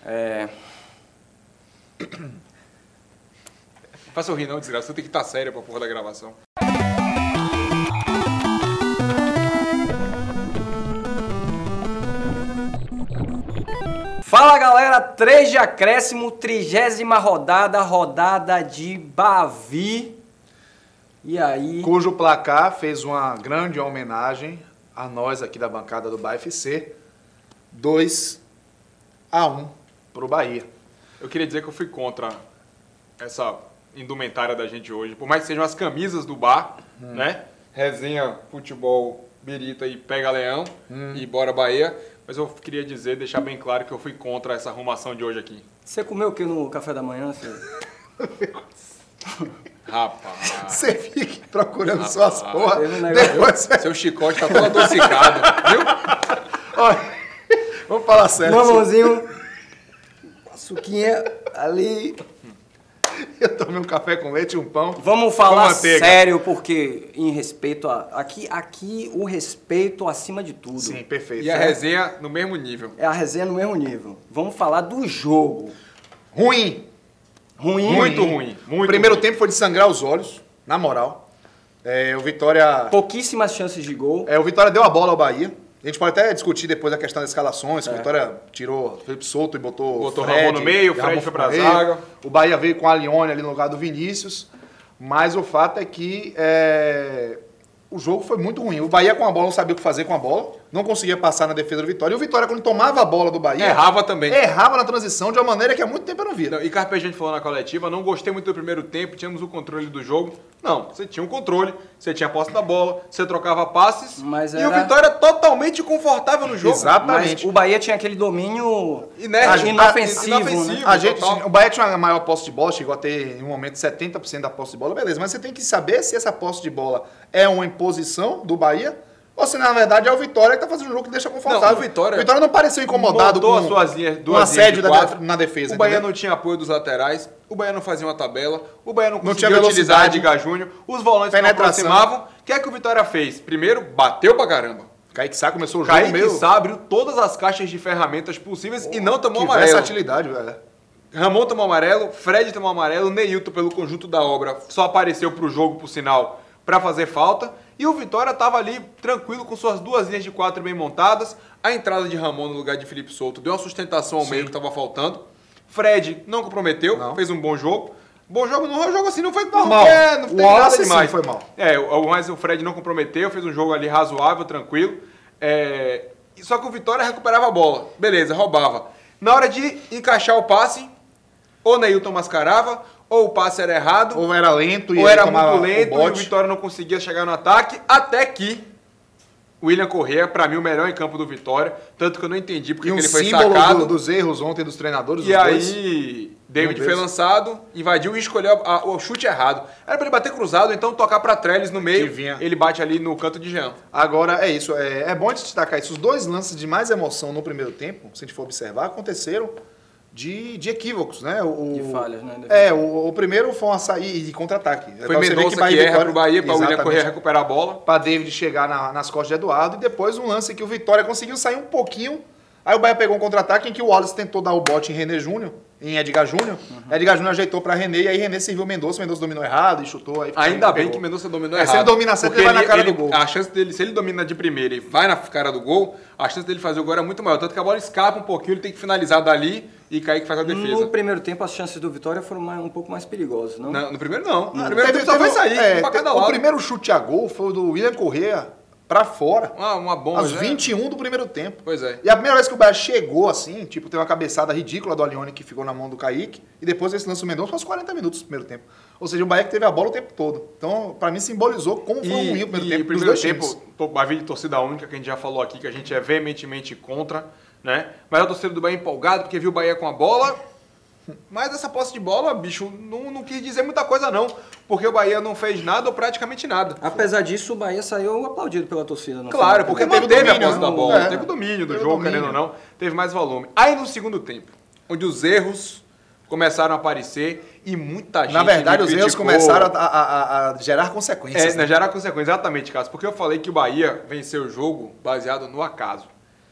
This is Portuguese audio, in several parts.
Não faça eu rir não, desgraça. Você tem que estar sério pra porra da gravação. Fala galera, 3 de acréscimo, 30ª rodada de Bavi. E aí? Cujo placar fez uma grande homenagem a nós aqui da bancada do BAFC. 2-1 pro Bahia. Eu queria dizer que eu fui contra essa indumentária da gente hoje. Por mais que sejam as camisas do bar, né? Resenha, futebol, birita e pega leão e bora Bahia. Mas eu queria dizer, deixar bem claro que eu fui contra essa arrumação de hoje aqui. Você comeu o que no café da manhã? Rapaz. Você fica procurando suas porras. Depois... Seu chicote tá todo adocicado, viu? Olha, vamos falar sério. Mamãozinho, açuquinha ali. Eu tomei um café com leite e um pão. Vamos falar sério, porque em respeito a... Aqui o respeito acima de tudo. Sim, perfeito. E a resenha no mesmo nível. É a resenha no mesmo nível. Vamos falar do jogo. Ruim. Muito ruim. O primeiro tempo foi de sangrar os olhos, na moral. O Vitória... Pouquíssimas chances de gol. O Vitória deu a bola ao Bahia. A gente pode até discutir depois a questão das escalações. O Vitória tirou Felipe Souto e botou Fred, Ramon no meio, o Fred foi pra zaga. O Bahia veio com a Alione ali no lugar do Vinícius. Mas o fato é que o jogo foi muito ruim. O Bahia com a bola não sabia o que fazer com a bola. Não conseguia passar na defesa do Vitória. E o Vitória, quando tomava a bola do Bahia... Errava também. Errava na transição de uma maneira que há muito tempo eu não via. E Carpejante falou na coletiva, não gostei muito do primeiro tempo, tínhamos o controle do jogo. Não, você tinha um controle, você tinha a posse da bola, você trocava passes. E o Vitória totalmente confortável no jogo. Exatamente. Mas o Bahia tinha aquele domínio inofensivo. Né? O Bahia tinha a maior posse de bola, chegou a ter em um momento 70% da posse de bola, beleza. Mas você tem que saber se essa posse de bola é uma imposição do Bahia ou se na verdade é o Vitória que está fazendo um jogo que deixa confortável. Não, o Vitória não pareceu incomodado com um assédio na defesa. O Bahia não tinha apoio dos laterais, o Bahia não fazia uma tabela, o Bahia não conseguia tinha utilizar Edgar Júnior, os volantes não aproximavam. O que é que o Vitória fez? Primeiro, bateu pra caramba. Kaique Sá começou o jogo Kaique Sá abriu todas as caixas de ferramentas possíveis e não tomou amarelo. Versatilidade, velho. Ramon tomou amarelo, Fred tomou amarelo, Neilton, pelo conjunto da obra, só apareceu pro jogo, por sinal, pra fazer falta. E o Vitória estava ali tranquilo com suas duas linhas de 4 bem montadas. A entrada de Ramon no lugar de Felipe Souto deu uma sustentação ao meio que estava faltando. Fred não comprometeu, fez um bom jogo. Bom jogo, não, o jogo assim não foi normal. Não tem nada demais. Foi mal. Mas o Fred não comprometeu, fez um jogo ali razoável, tranquilo. Só que o Vitória recuperava a bola. Beleza, roubava. Na hora de encaixar o passe, ou Neilton mascarava, ou o passe era errado, ou era lento, ou era muito lento e o Vitória não conseguia chegar no ataque, até que o William Correa, pra mim, o melhor em campo do Vitória, tanto que eu não entendi porque ele foi sacado. Dos erros ontem dos treinadores, e aí, David foi lançado, invadiu e escolheu o chute errado. Era pra ele bater cruzado, então tocar pra Trellis no meio, ele bate ali no canto de Jean. Agora, é isso, é bom te destacar isso. Os dois lances de mais emoção no primeiro tempo, se a gente for observar, aconteceram de equívocos, né? De falhas, né? O primeiro foi uma saída de contra-ataque. Foi Mendonça que erra pro Bahia, para o William Correa recuperar a bola. Para David chegar nas costas de Eduardo. E depois um lance que o Vitória conseguiu sair um pouquinho. Aí o Bahia pegou um contra-ataque em que o Wallace tentou dar o bote em René Júnior, em Edgar Júnior. Edgar Júnior ajeitou para René e aí René serviu Mendonça. Mendonça dominou errado e chutou. Aí ainda bem que Mendonça dominou errado. Se ele domina certo, ele vai na cara do gol. A chance dele, se ele domina de primeira e vai na cara do gol, a chance dele fazer o gol era muito maior. Tanto que a bola escapa um pouquinho, ele tem que finalizar dali e Kaique faz a defesa. No primeiro tempo, as chances do Vitória foram um pouco mais perigosas, não? No primeiro não. No primeiro tempo só foi sair, pra cada lado. O primeiro chute a gol foi o do William Correa pra fora. Uma bomba. Aos 21 do primeiro tempo. Pois é. E a primeira vez que o Bahia chegou assim, tipo, teve uma cabeçada ridícula do Alione que ficou na mão do Kaique. E depois esse lance do Mendonça foi aos 40 minutos do primeiro tempo. Ou seja, o Bahia que teve a bola o tempo todo. Então, pra mim, simbolizou como foi ruim o primeiro tempo. O primeiro tempo, Bahia de torcida única, que a gente já falou aqui, que a gente é veementemente contra, né? Mas a torcida do Bahia empolgado, porque viu o Bahia com a bola. Mas essa posse de bola, bicho, não quis dizer muita coisa não, porque o Bahia não fez nada ou praticamente nada. Apesar disso, o Bahia saiu aplaudido pela torcida. Claro, porque teve a posse da bola, teve o domínio do jogo, querendo ou não, teve mais volume. Aí no segundo tempo, onde os erros começaram a aparecer e muita gente na verdade, os erros começaram a gerar consequências. Gerar consequências, exatamente, Cássio, porque eu falei que o Bahia venceu o jogo baseado no acaso.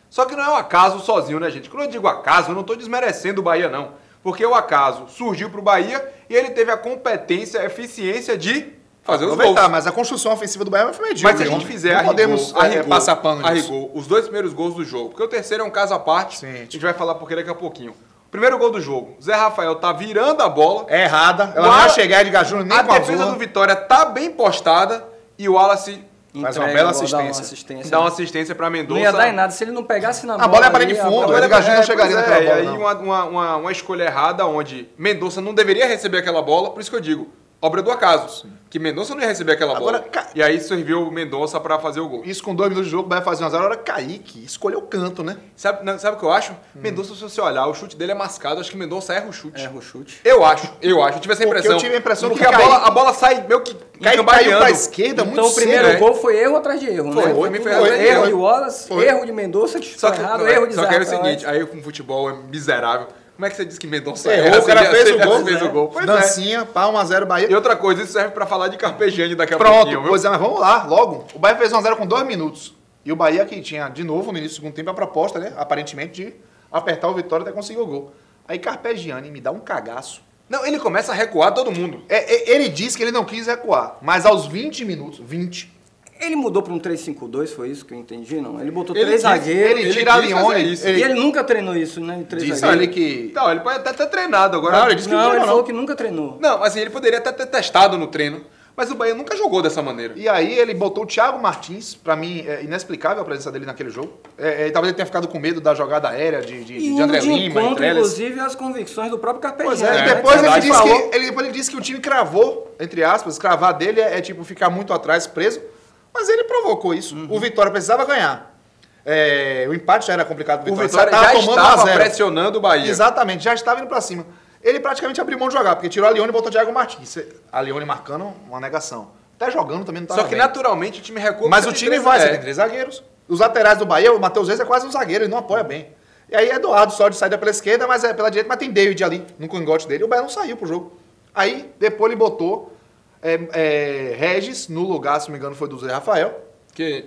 Só que não é o acaso sozinho, né, gente? Quando eu digo acaso, eu não estou desmerecendo o Bahia, não. Porque o acaso surgiu para o Bahia e ele teve a competência, a eficiência de fazer os gols. Mas a construção ofensiva do Bahia foi medíocre. Mas se a gente fizer não podemos passar pano a nisso. rigor, os 2 primeiros gols do jogo, porque o terceiro é um caso à parte, Sim. a gente vai falar porque daqui a pouquinho. Primeiro gol do jogo, Zé Rafael tá virando a bola. É errada, ela não vai chegar de Júnior nem a com a defesa Azul. do Vitória tá bem postada e o Wallace Faz uma bela dá uma assistência para Mendonça. Não ia dar em nada se ele não pegasse na bola. A bola é para de fundo, o Edgar Júnior não chegaria naquela bola. E aí uma escolha errada onde Mendonça não deveria receber aquela bola, por isso que eu digo, obra do acaso. Sim. Que Mendonça não ia receber aquela bola. E aí serviu o Mendonça para fazer o gol. Isso com 2 minutos de jogo, o Bahia fazer 1 a 0, a hora Kaique escolheu o canto, né? Sabe o que eu acho? Mendonça, se você olhar, o chute dele é mascado, acho que Mendonça erra o chute. Erra o chute. Eu acho. Eu tive essa impressão. Eu tive a impressão que que a bola sai meio que caiu pra esquerda, então, muito o primeiro gol foi erro atrás de erro, né? Erro de Wallace, erro de Mendonça, que chutou errado, erro de Zé. Só que é o seguinte, aí com futebol é miserável. Como é que você disse que Mendonça errou? O cara fez o gol. Pois Dancinha, pá, 1 a 0 Bahia. E outra coisa, isso serve pra falar de Carpegiani daqui a pouquinho, viu? Pois é, mas vamos lá, logo. O Bahia fez 1 a 0 com 2 minutos. E o Bahia que tinha, de novo, no início do segundo tempo, a proposta, né, aparentemente, de apertar o Vitória até conseguir o gol. Aí Carpegiani me dá um cagaço. Não, ele começa a recuar todo mundo. Ele disse que ele não quis recuar, mas aos 20 minutos, ele mudou para um 3-5-2, foi isso que eu entendi, não? Ele botou 3 zagueiros. Ele tira a Leone. E ele nunca treinou isso, né? Disse ele que... Não, ele pode até ter treinado agora. Não, ele disse que não, ele falou que nunca treinou. Não, assim, ele poderia até ter testado no treino. Mas o Bahia nunca jogou dessa maneira. E aí ele botou o Thiago Martins, pra mim é inexplicável a presença dele naquele jogo. Talvez ele tenha ficado com medo da jogada aérea de André Lima, inclusive as convicções do próprio Carpegiani. Pois é, depois ele disse que o time cravou, entre aspas, cravar dele é tipo ficar muito atrás, preso. Mas ele provocou isso. O Vitória precisava ganhar. O empate já era complicado pro Vitória. O Vitória já estava pressionando o Bahia. Exatamente, já estava indo pra cima. Ele praticamente abriu mão de jogar, porque tirou a Leone e botou o Thiago Martins. A Leone marcando uma negação. Até jogando também não estava Só que naturalmente o time recua. Mas o time você tem 3 zagueiros. Os laterais do Bahia, o Matheus Reis é quase um zagueiro, ele não apoia bem. E aí Eduardo só de saída pela esquerda, mas é pela direita, mas tem David ali no cangote dele. O Bahia não saiu pro jogo. Aí depois ele botou Regis no lugar, se não me engano, foi do Zé Rafael. Que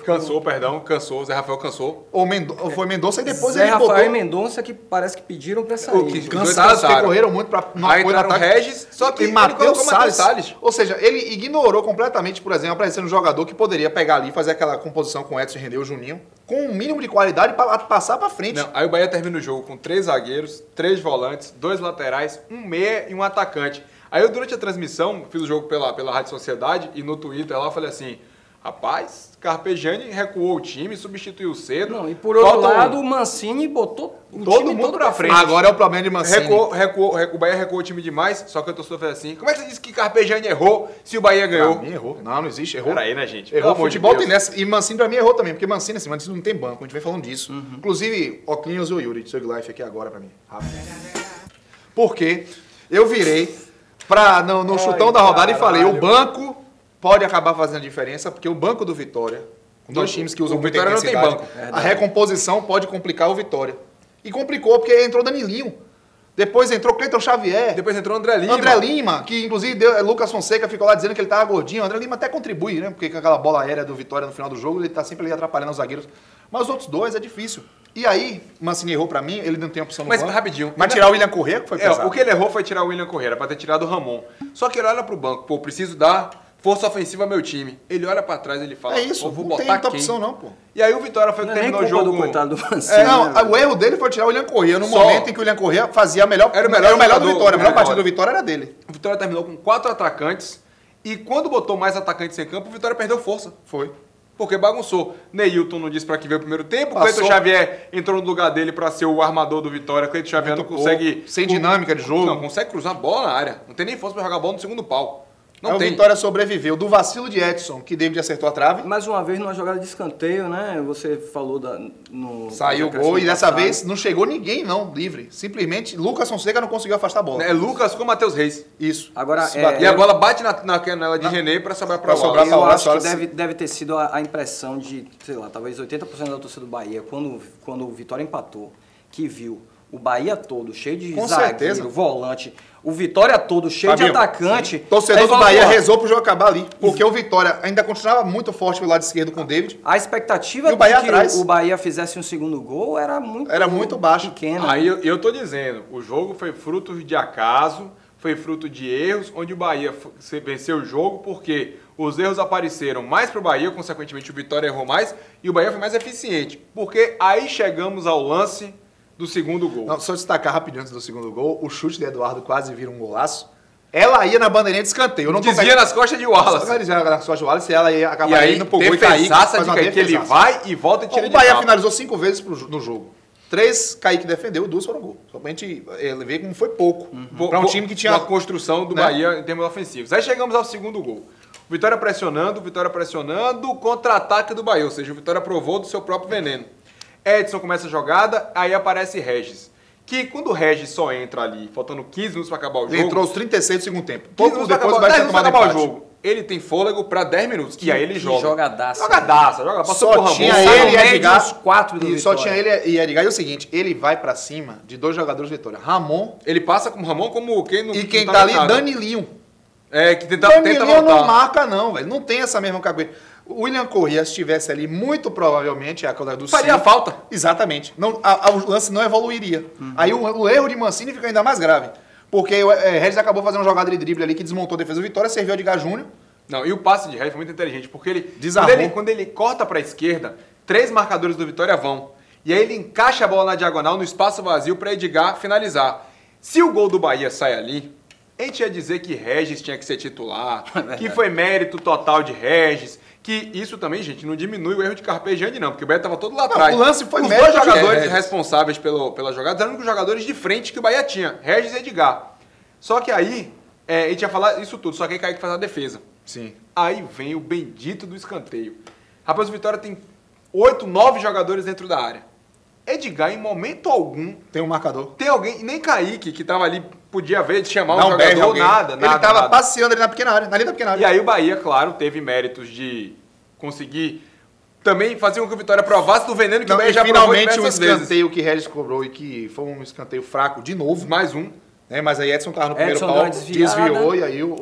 cansou, Zé Rafael cansou. Ou foi Mendonça e depois Zé ele Rafael botou... e Mendonça que parece que pediram pra sair. Cansados, porque correram muito pra não aí apoiar no Regis, só que ele Matheus Salles. Ou seja, ele ignorou completamente, por exemplo, aparecendo um jogador que poderia pegar ali e fazer aquela composição com o Edson Rendeu, o Juninho, com um mínimo de qualidade para passar pra frente. Não, aí o Bahia termina o jogo com 3 zagueiros, 3 volantes, 2 laterais, um meia e um atacante. Aí eu, durante a transmissão, fiz o jogo pela Rádio Sociedade e no Twitter lá eu falei assim, rapaz, Carpegiani recuou o time, substituiu cedo. Não, e por outro lado, o Mancini botou o todo time mundo todo pra frente. Agora é o problema de Mancini. O Bahia recuou o time demais, só que eu torcedor fez assim, como é que você disse que Carpegiani errou se o Bahia ganhou? Pra mim errou. Não existe, errou. Peraí, né, gente? Errou, futebol tem nessa. E Mancini pra mim errou também, porque Mancini não tem banco, a gente vem falando disso. Inclusive, Oclinhos e o Yuri de Sug Life aqui agora pra mim. Rápido. Porque eu virei no chutão da rodada e falei, o banco pode acabar fazendo a diferença, porque o banco do Vitória, com 2 times que usam o Vitória não tem banco. A recomposição pode complicar o Vitória. E complicou porque entrou Danilinho. Depois entrou Cleiton Xavier. Depois entrou André Lima. André Lima, que inclusive Lucas Fonseca ficou lá dizendo que ele tava gordinho. André Lima até contribui, né? Porque com aquela bola aérea do Vitória no final do jogo, ele tá sempre ali atrapalhando os zagueiros. Mas os outros 2 é difícil. E aí, Mancini errou pra mim, ele não tem opção no banco. banco. Rapidinho. Mas tirar o William Correa, que foi pesado. O que ele errou foi tirar o William Correa, pra ter tirado o Ramon. Só que ele olha pro banco, pô, preciso dar força ofensiva ao meu time. Ele olha pra trás e ele fala, é isso, vou não botar tem muita quem? opção não, pô. E aí o Vitória foi que terminou o jogo... Do coitado do Mancini, o erro dele foi tirar o William Correa, no momento em que o William Correa fazia a melhor... Era o melhor do Vitória, a melhor partida do Vitória era dele. O Vitória terminou com 4 atacantes e quando botou mais atacantes em campo, o Vitória perdeu força. Foi. Porque bagunçou. Neilton não disse pra que veio o primeiro tempo. Cleiton Xavier entrou no lugar dele pra ser o armador do Vitória. Cleiton Xavier não consegue... Sem dinâmica de jogo. Não consegue cruzar a bola na área. Não tem nem força pra jogar a bola no segundo pau. O Vitória sobreviveu do vacilo de Edson, que David acertou a trave. Mais uma vez numa jogada de escanteio, né? Você falou saiu o gol e dessa vez não chegou ninguém não, livre. Simplesmente Lucas Fonseca não conseguiu afastar a bola. É Lucas com o Matheus Reis. Isso. Agora, e a bola bate na canela de René pra sobrar pra Wallace. Eu acho que deve ter sido a impressão de, sei lá, talvez 80% da torcida do Bahia, quando o Vitória empatou, que viu o Bahia todo, cheio de Com zagueiro, certeza. volante, o Vitória todo, cheio Fabinho, de atacante. Torcedor Aí do fala, Bahia pô, rezou pro jogo acabar ali. Porque o Vitória ainda continuava muito forte pelo lado esquerdo com o David. A expectativa E o Bahia de que atrás. o Bahia fizesse um segundo gol era muito baixa. pequena. Aí eu tô dizendo, o jogo foi fruto de acaso, foi fruto de erros, onde o Bahia venceu o jogo porque os erros apareceram mais pro Bahia, consequentemente o Vitória errou mais e o Bahia foi mais eficiente. Porque aí chegamos ao lance do segundo gol. Não, só destacar rapidinho antes do segundo gol, o chute de Eduardo quase vira um golaço. Ela ia na bandeirinha de escanteio. Eu não Desvia nas costas de Wallace. Ela desvia nas costas de Wallace e ela ia E acabar aí, indo pro gol e Kaique. defesaça faz de uma Kaique, ele defesaça. vai e volta e tira O de Bahia calma. finalizou 5 vezes no jogo. 3 Kaique defendeu, 2 foram gol. Só pra gente ver como foi pouco. Pra um time que tinha... Uma construção do né? Bahia em termos ofensivos. Aí chegamos ao segundo gol. Vitória pressionando, contra-ataque do Bahia. Ou seja, o Vitória provou do seu próprio veneno. Edson começa a jogada, aí aparece Regis. Que quando o Regis só entra ali, faltando 15 minutos para acabar o jogo... Ele entrou os 36 do segundo tempo. 15 Pouco minutos depois o pra Bahia acabar, tinha 10 minutos pra tomado acabar o empate. jogo. Ele tem fôlego para 10 minutos. E aí ele joga. Jogadaça. Jogadaça. Passou Só por Ramon. tinha Sai ele no e meio Edgar. dos 4 do E só Vitória. tinha ele e Edgar. E o seguinte, ele vai pra cima de 2 jogadores do Vitória. Ramon Ele passa com o Ramon como quem não e quem não tá ali, nada. Danilinho. É, que tenta Danilinho voltar. não marca não, velho. Não tem essa mesma cabeça. O William Corrêa, se estivesse ali, muito provavelmente, a coisa do Faria cinco. falta. Exatamente. Não, o lance não evoluiria. Aí o erro de Mancini fica ainda mais grave. Porque o Regis acabou fazendo uma jogada de drible ali que desmontou a defesa do Vitória, serviu a Edgar Júnior. Não, e o passe de Regis foi muito inteligente, porque ele Desarmou. quando ele corta para a esquerda, 3 marcadores do Vitória vão. E aí ele encaixa a bola na diagonal, no espaço vazio, para Edgar finalizar. Se o gol do Bahia sai ali, a gente ia dizer que Regis tinha que ser titular, que foi mérito total de Regis, que isso também, gente, não diminui o erro de Carpegiani, não, porque o Bahia estava todo lá atrás. o lance foi Os mérito dois de jogadores Regis. responsáveis pela jogada eram os jogadores de frente que o Bahia tinha, Regis e Edgar. Só que aí, a gente ia falar isso tudo, só que aí Kaique faz a defesa. Sim. Aí vem o bendito do escanteio. Rapaz, o Vitória tem 8, 9 jogadores dentro da área. Edgar, em momento algum, Tem um marcador. tem alguém, nem Kaique, que tava ali, podia ver, de chamar Dá um um berro em jogador, alguém. nada. Ele tava nada. passeando ali na pequena área, na linha da pequena área. E aí o Bahia, claro, teve méritos de conseguir também fazer com que o Vitória provasse do veneno que Não, o Bahia e já finalmente provou um diversas vezes. escanteio que Regis cobrou e que foi um escanteio fraco de novo. Mais um. Né? Mas aí Edson tava no primeiro Edson pau, deu uma desviada. desviou e aí o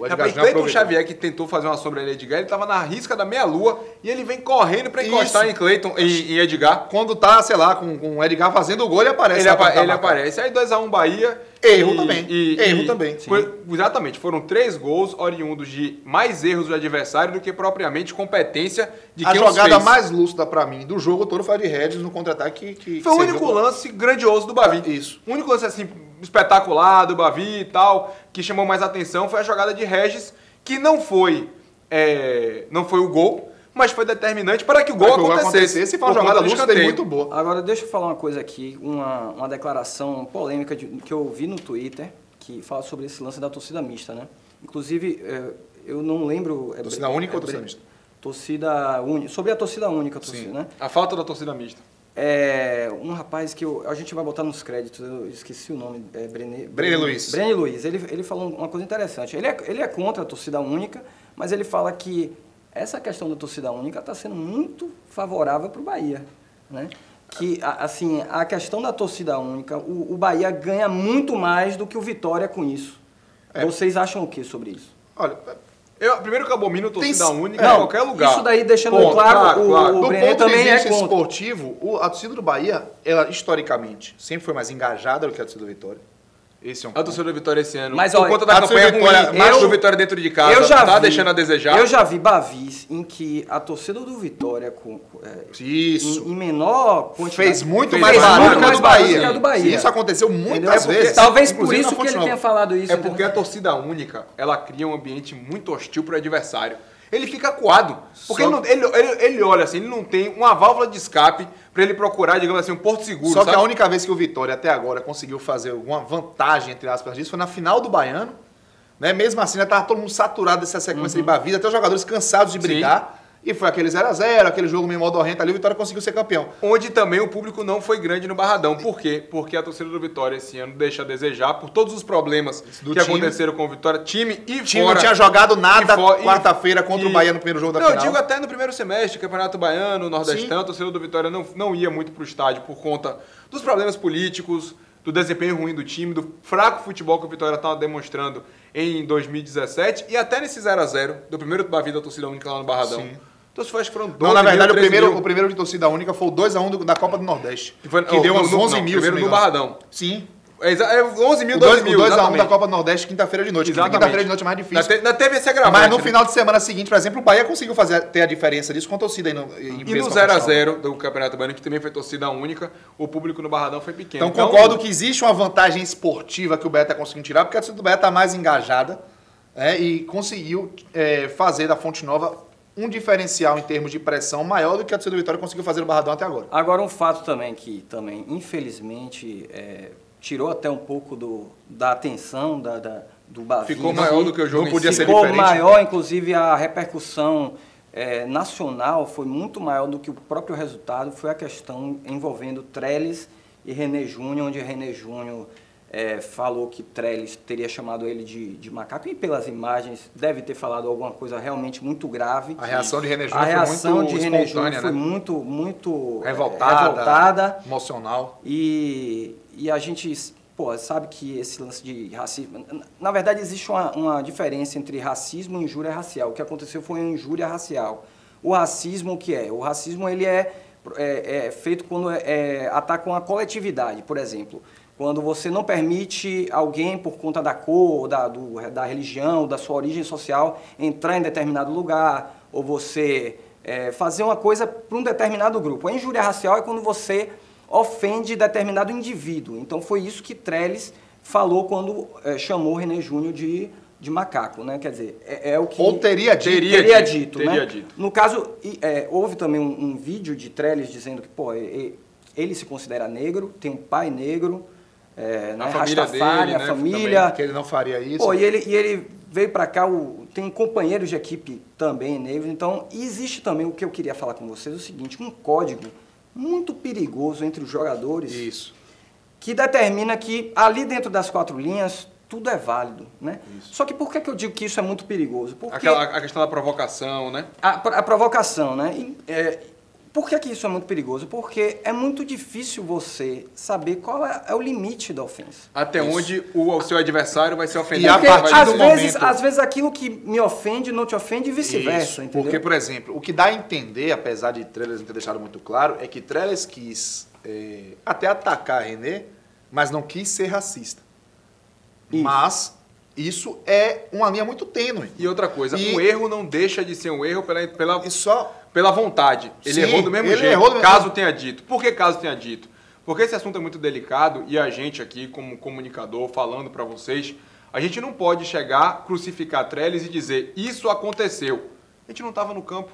Edgar Rapaz, Júnior Cleiton aproveitou. Xavier, que tentou fazer uma sombra em Edgar, ele tava na risca da meia-lua e ele vem correndo pra encostar Isso. em Cleiton, em Edgar. Quando tá, sei lá, com o Edgar fazendo o gol, ele aparece. Ele, lá pra tentar ele marcar. aparece. Aí 2x1 Bahia. Erro também. Erro também. Exatamente. Foram 3 gols oriundos de mais erros do adversário do que propriamente competência de A quem os jogada fez. mais lúcida pra mim do jogo todo foi a de Regis no contra-ataque que Foi o serviu único pra- lance grandioso do Bavi. Isso. O único lance assim espetacular do Bavi e tal, que chamou mais atenção foi a jogada de Regis, que não foi o gol, mas foi determinante para que o gol Para que o gol acontecesse. acontecesse, foi uma por conta jogada do lúcida e escanteio. muito boa. Agora, deixa eu falar uma coisa aqui, uma declaração polêmica que eu vi no Twitter, que fala sobre esse lance da torcida mista, né? Inclusive, eu não lembro... Torcida única ou torcida mista? Torcida única, sobre a torcida única, Sim. né? A falta da torcida mista. Um rapaz que a gente vai botar nos créditos, eu esqueci o nome, Brené Luiz. Brené Luiz, ele falou uma coisa interessante. Ele é contra a torcida única, mas ele fala que essa questão da torcida única está sendo muito favorável para o Bahia, né? Que, assim, a questão da torcida única, o Bahia ganha muito mais do que o Vitória com isso. Vocês acham o que sobre isso? Olha, Primeiro que eu abomino torcida Tem- única Não, em qualquer lugar. Isso daí, deixando Ponto, claro, claro. o do Brené ponto de também é vista contra. esportivo, a torcida do Bahia, ela historicamente sempre foi mais engajada do que a torcida do Vitória. Esse é um A ponto. torcida do Vitória esse ano, Mas, por olha, conta da a torcida campanha do Vitória, ruim, mas eu- do Vitória dentro de casa, Eu já tá vi, deixando a desejar. Eu já vi Bavis em que a torcida do Vitória Isso. em menor quantidade Fez muito fez mais muito barulho que a mais do barulho Bahia. que a do Bahia. Isso aconteceu muitas Entendeu? É porque- vezes. Talvez por inclusive isso na que ele Fonte tenha Nova. falado isso. É porque a torcida única, ela cria um ambiente muito hostil pro adversário. Ele fica acuado. Porque Só- ele olha assim, ele não tem uma válvula de escape pra ele procurar, digamos assim, um porto seguro, Só que sabe? a única vez que o Vitória até agora conseguiu fazer alguma vantagem, entre aspas, disso, foi na final do Baiano. Né? Mesmo assim, já estava todo mundo saturado dessa sequência de Bavida, até os jogadores cansados de brigar. E foi aquele 0x0, aquele jogo meio modorrento ali, o Vitória conseguiu ser campeão. Onde também o público não foi grande no Barradão. Por quê? Porque a torcida do Vitória esse ano deixa a desejar por todos os problemas que aconteceram com o Vitória. Time e O time fora. não tinha jogado nada quarta-feira contra o Bahia no primeiro jogo da final. Eu digo até no primeiro semestre, Campeonato Baiano, Nordestão, a torcida do Vitória não ia muito pro estádio por conta dos problemas políticos, do desempenho ruim do time, do fraco futebol que o Vitória estava demonstrando em 2017 e até nesse 0x0 do primeiro da vida da torcida única lá no Barradão. Sim. Então, se acho que foram 12 Não, na verdade, mil, 13 mil. o primeiro de torcida única foi o 2x1 da Copa do Nordeste. Que deu uns 11 mil. Primeiro no Barradão. Sim. 11 mil, O 12 mil. 2x1 da Copa do Nordeste, quinta-feira de noite. Exatamente. Quinta-feira de noite é mais difícil. Na TV esse agravante. Mas no final de semana seguinte, por exemplo, o Bahia conseguiu ter a diferença disso com a torcida em E peso no competição. 0x0 do Campeonato Baiano, que também foi torcida única, o público no Barradão foi pequeno. Então concordo que existe uma vantagem esportiva que o Bahia está conseguindo tirar, porque a torcida do Bahia está mais engajada e conseguiu fazer da Fonte Nova um diferencial em termos de pressão maior do que a torcida do Vitória conseguiu fazer no Barradão até agora. Agora, um fato também que, infelizmente, tirou até um pouco da atenção do Bavi. Ficou maior do que o jogo Não podia em si. ser Ficou diferente. maior, inclusive a repercussão nacional foi muito maior do que o próprio resultado. Foi a questão envolvendo Trellis e René Júnior, onde René Júnior falou que Trellis teria chamado ele de macaco e pelas imagens deve ter falado alguma coisa realmente muito grave. A reação de René Júnior A reação foi muito de René espontânea, Júnior foi né? muito Revoltada, emocional. E a gente sabe que esse lance de racismo... Na verdade, existe uma diferença entre racismo e injúria racial. O que aconteceu foi uma injúria racial. O racismo, o que é? O racismo ele é feito quando ataca uma coletividade, por exemplo. Quando você não permite alguém, por conta da cor, da religião, da sua origem social, entrar em determinado lugar, ou você fazer uma coisa para um determinado grupo. A injúria racial é quando você ofende determinado indivíduo. Então, foi isso que Trellis falou quando chamou René Júnior de macaco, né? Quer dizer, é o que... Ou teria dito. Teria dito, né? Teria dito. No caso, houve também um vídeo de Trellis dizendo que, ele se considera negro, tem um pai negro, né? A família Rastafari, dele, a né? família... Também, que ele não faria isso. E ele veio para cá, tem companheiros de equipe também negros. Então, existe também, o que eu queria falar com vocês, é o seguinte, um código muito perigoso entre os jogadores. Isso. Que determina que ali dentro das 4 linhas tudo é válido, né? Isso. Só que por que eu digo que isso é muito perigoso? Porque A questão da provocação, né? a provocação, né? Por que isso é muito perigoso? Porque é muito difícil você saber qual é o limite da ofensa. Até onde o seu adversário vai ser ofendido. E a Porque, partir às do vezes, momento- às vezes aquilo que me ofende não te ofende e vice-versa, Isso, entendeu? porque, por exemplo, o que dá a entender, apesar de Trellis não ter deixado muito claro, é que Trellis quis até atacar René, mas não quis ser racista. Isso. Mas isso é uma linha muito tênue. E outra coisa, E- um erro não deixa de ser um erro pela E só... pela vontade. Ele Sim, errou do mesmo ele jeito, errou do mesmo caso jeito. tenha dito. Por que caso tenha dito? Porque esse assunto é muito delicado e a gente aqui, como comunicador, falando para vocês, a gente não pode chegar, crucificar Trellis e dizer, isso aconteceu. A gente não estava no campo.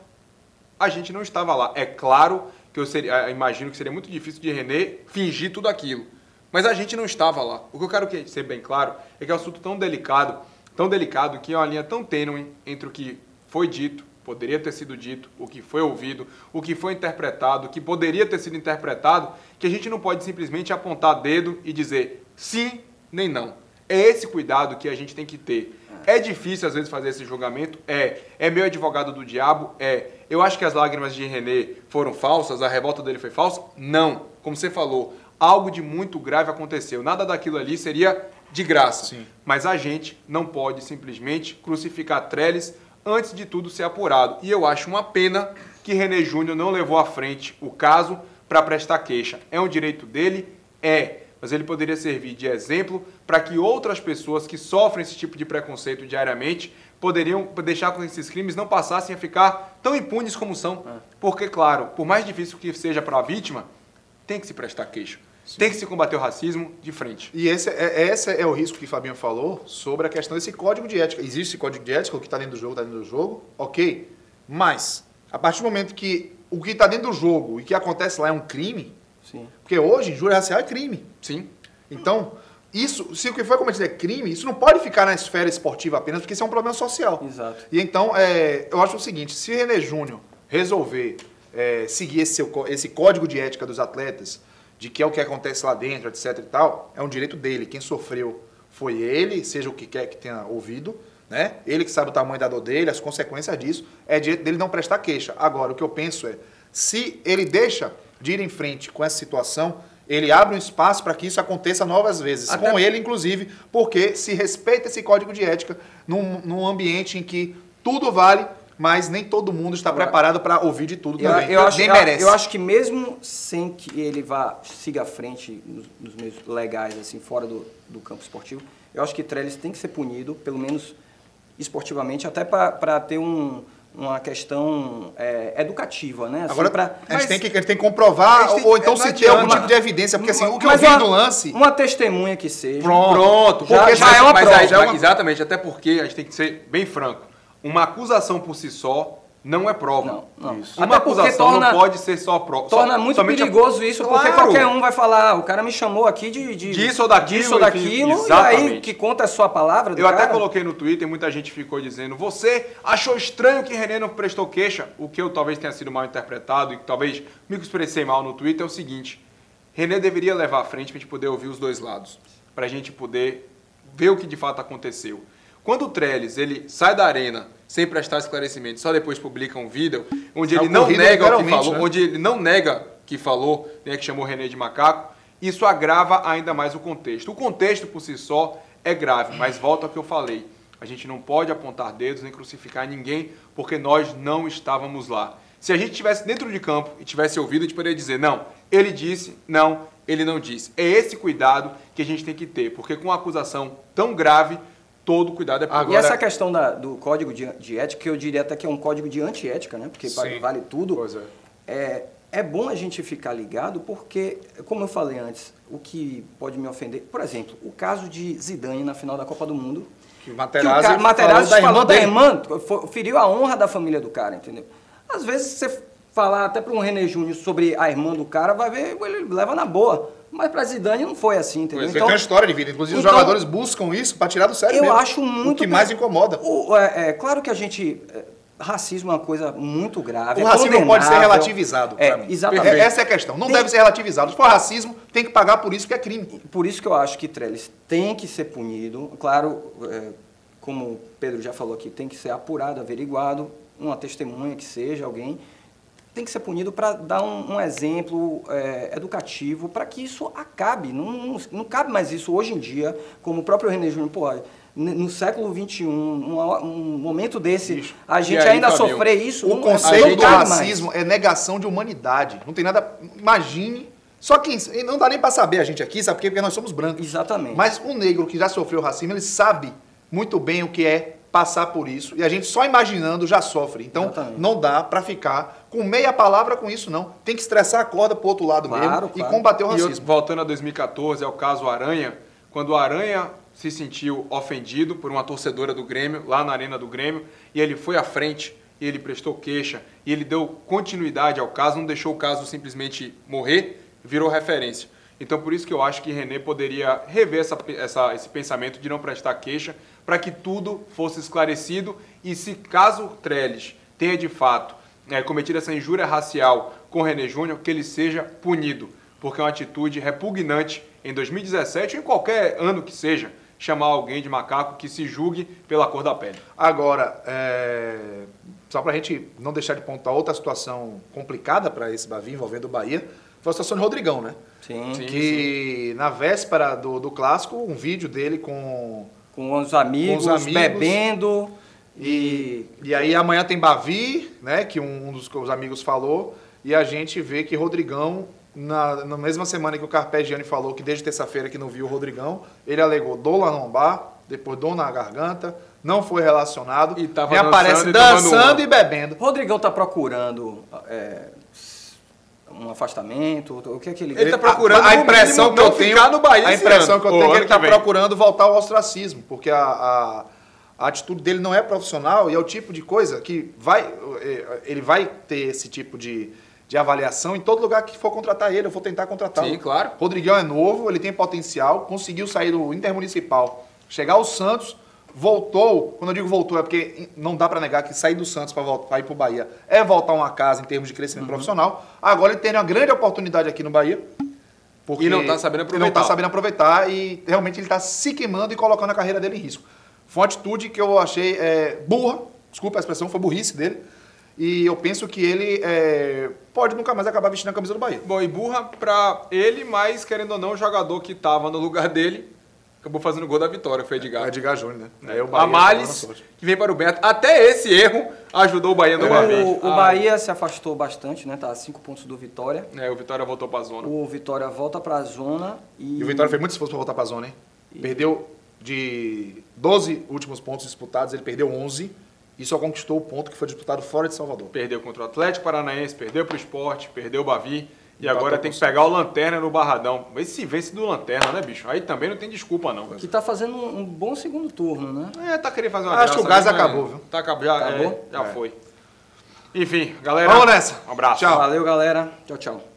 A gente não estava lá. É claro que eu imagino que seria muito difícil de René fingir tudo aquilo. Mas a gente não estava lá. O que eu quero ser bem claro é que é um assunto tão delicado que é uma linha tão tênue entre o que foi dito, poderia ter sido dito, o que foi ouvido, o que foi interpretado, o que poderia ter sido interpretado, que a gente não pode simplesmente apontar dedo e dizer sim nem não. É esse cuidado que a gente tem que ter. É difícil, às vezes, fazer esse julgamento? É meu advogado do diabo? Eu acho que as lágrimas de René foram falsas, a revolta dele foi falsa? Não. Como você falou, algo de muito grave aconteceu. Nada daquilo ali seria de graça. Sim. Mas a gente não pode simplesmente crucificar Trellis antes de tudo ser apurado. E eu acho uma pena que René Júnior não levou à frente o caso para prestar queixa. É um direito dele? Mas ele poderia servir de exemplo para que outras pessoas que sofrem esse tipo de preconceito diariamente poderiam deixar com que esses crimes não passassem a ficar tão impunes como são. Porque, claro, por mais difícil que seja para a vítima, tem que se prestar queixa. Sim. Tem que se combater o racismo de frente. E esse é o risco que o Fabinho falou sobre a questão desse código de ética. Existe esse código de ética, o que está dentro do jogo, está dentro do jogo, ok. Mas, a partir do momento que o que está dentro do jogo e o que acontece lá é um crime, Sim. porque hoje, injúria racial é crime. Sim. Então, isso, se o que foi cometido é crime, isso não pode ficar na esfera esportiva apenas, porque isso é um problema social. Exato. E então, eu acho o seguinte, se René Júnior resolver seguir esse código de ética dos atletas, de que é o que acontece lá dentro, etc e tal, é um direito dele. Quem sofreu foi ele, seja o que quer que tenha ouvido, né? Ele que sabe o tamanho da dor dele, as consequências disso, é direito dele não prestar queixa. Agora, o que eu penso é, se ele deixa de ir em frente com essa situação, ele abre um espaço para que isso aconteça novas vezes, com ele inclusive, porque se respeita esse código de ética num ambiente em que tudo vale, mas nem todo mundo está preparado para ouvir de tudo também. Eu acho que mesmo sem que ele siga à frente nos meios legais, assim, fora do campo esportivo, eu acho que Trellis tem que ser punido, pelo menos esportivamente, até para ter uma questão educativa, né? Assim, agora, a gente tem que comprovar, ou então se ter algum tipo de evidência, porque assim, o que eu vi do lance... Uma testemunha que seja. Pronto. Já é uma prova. Exatamente, até porque a gente tem que ser bem franco. Uma acusação por si só não é prova. Não. Uma acusação não pode ser só prova. Torna muito perigoso isso, porque qualquer um vai falar, o cara me chamou aqui disso ou daquilo, e aí que conta a sua palavra. Eu até coloquei no Twitter, muita gente ficou dizendo, você achou estranho que René não prestou queixa? O que eu talvez tenha sido mal interpretado e que talvez me expressei mal no Twitter é o seguinte, René deveria levar à frente para a gente poder ouvir os dois lados, para a gente poder ver o que de fato aconteceu. Quando o Trellis, ele sai da arena sem prestar esclarecimento, só depois publica um vídeo onde ele não nega o que falou, onde ele não nega que falou, né, que chamou René de macaco, isso agrava ainda mais o contexto. O contexto por si só é grave, mas volta ao que eu falei. A gente não pode apontar dedos nem crucificar ninguém, porque nós não estávamos lá. Se a gente estivesse dentro de campo e tivesse ouvido, a gente poderia dizer, não, ele disse, não, ele não disse. É esse cuidado que a gente tem que ter, porque com uma acusação tão grave, todo cuidado é por agora. E essa questão do código de ética, que eu diria até que é um código de antiética, né? Porque vale tudo. Pois é bom a gente ficar ligado, porque, como eu falei antes, o que pode me ofender... Por exemplo, o caso de Zidane na final da Copa do Mundo, que o Materazzi falou da irmã, feriu a honra da família do cara, entendeu? Às vezes, você falar até para um René Júnior sobre a irmã do cara, vai ver, ele leva na boa. Mas para Zidane não foi assim, entendeu? Então, tem uma história de vida. Inclusive, os jogadores buscam isso para tirar do sério mesmo. Eu acho muito... O que mais incomoda. Claro que a gente... Racismo é uma coisa muito grave. O racismo não pode ser relativizado, para mim. Exatamente. Essa é a questão. Não deve ser relativizado. Se for racismo, tem que pagar por isso, que é crime. Por isso que eu acho que Trellis tem que ser punido. Claro, como o Pedro já falou aqui, tem que ser apurado, averiguado, uma testemunha que seja, alguém... tem que ser punido para dar um exemplo educativo para que isso acabe. Não cabe mais isso hoje em dia, como o próprio René Júnior, no século XXI, um momento desse, a gente ainda sofrer isso. O conceito do racismo é negação de humanidade. Não tem nada... Imagine... Só que não dá nem para saber a gente aqui, sabe por quê? Porque nós somos brancos. Exatamente. Mas um negro que já sofreu racismo, ele sabe muito bem o que é passar por isso, e a gente só imaginando já sofre. Então, não dá para ficar com meia palavra com isso, não. Tem que estressar a corda pro outro lado mesmo e combater o racismo. Voltando a 2014, é o caso Aranha, quando o Aranha se sentiu ofendido por uma torcedora do Grêmio, lá na arena do Grêmio, e ele foi à frente, e ele prestou queixa, e ele deu continuidade ao caso, não deixou o caso simplesmente morrer, virou referência. Então, por isso que eu acho que René poderia rever esse pensamento de não prestar queixa, para que tudo fosse esclarecido e se caso Trellis tenha de fato cometido essa injúria racial com René Júnior, que ele seja punido, porque é uma atitude repugnante em 2017 ou em qualquer ano que seja, chamar alguém de macaco que se julgue pela cor da pele. Agora, só para a gente não deixar de pontuar outra situação complicada para esse Bavi envolvendo o Bahia, foi a situação de Rodrigão, né? Sim. Que na véspera do clássico, um vídeo dele com os amigos, bebendo. E aí amanhã tem Bavi, né? Que um dos amigos falou. E a gente vê que Rodrigão, na mesma semana que o Carpegiani falou que desde terça-feira que não viu o Rodrigão, ele alegou dor na lombar, depois dor na garganta, não foi relacionado. E aparece dançando e bebendo. Rodrigão está procurando... um afastamento, o que é que ele está procurando? A impressão que eu tenho, no Bahia a impressão que eu tenho é que ele está procurando voltar ao ostracismo, porque a atitude dele não é profissional e é o tipo de coisa que ele vai ter esse tipo de avaliação em todo lugar que for contratar ele, eu vou tentar contratá-lo. Sim, claro. Rodrigão é novo, ele tem potencial, conseguiu sair do Intermunicipal, chegar ao Santos, voltou, quando eu digo voltou é porque não dá para negar que sair do Santos para ir pro Bahia é voltar uma casa em termos de crescimento profissional. Agora ele tem uma grande oportunidade aqui no Bahia. E não tá sabendo aproveitar. Não tá sabendo aproveitar e realmente ele tá se queimando e colocando a carreira dele em risco. Foi uma atitude que eu achei burra, desculpa a expressão, foi burrice dele. E eu penso que ele pode nunca mais acabar vestindo a camisa do Bahia. Bom, e burra pra ele, mas querendo ou não, o jogador que tava no lugar dele acabou fazendo o gol da vitória, foi Edgar. Edgar Júnior, né? A Males, que vem para o Beto. Até esse erro ajudou o Bahia no Bahia. O Bahia se afastou bastante, né? Tá a 5 pontos do Vitória. O Vitória voltou para a zona. O Vitória volta para a zona e o Vitória fez muito esforço para voltar para a zona, hein? Perdeu de 12 últimos pontos disputados, ele perdeu 11 e só conquistou o ponto que foi disputado fora de Salvador. Perdeu contra o Atlético Paranaense, perdeu para o Sport, perdeu o Bavi. E agora tem que pegar o Lanterna no Barradão. Vê se vence do Lanterna, né, bicho? Aí também não tem desculpa, não. Que tá fazendo um bom segundo turno, né? Tá querendo fazer uma graça. Acho que o gás acabou, viu? Acabou? Já foi. Enfim, galera. Vamos nessa. Um abraço. Tchau. Valeu, galera. Tchau, tchau.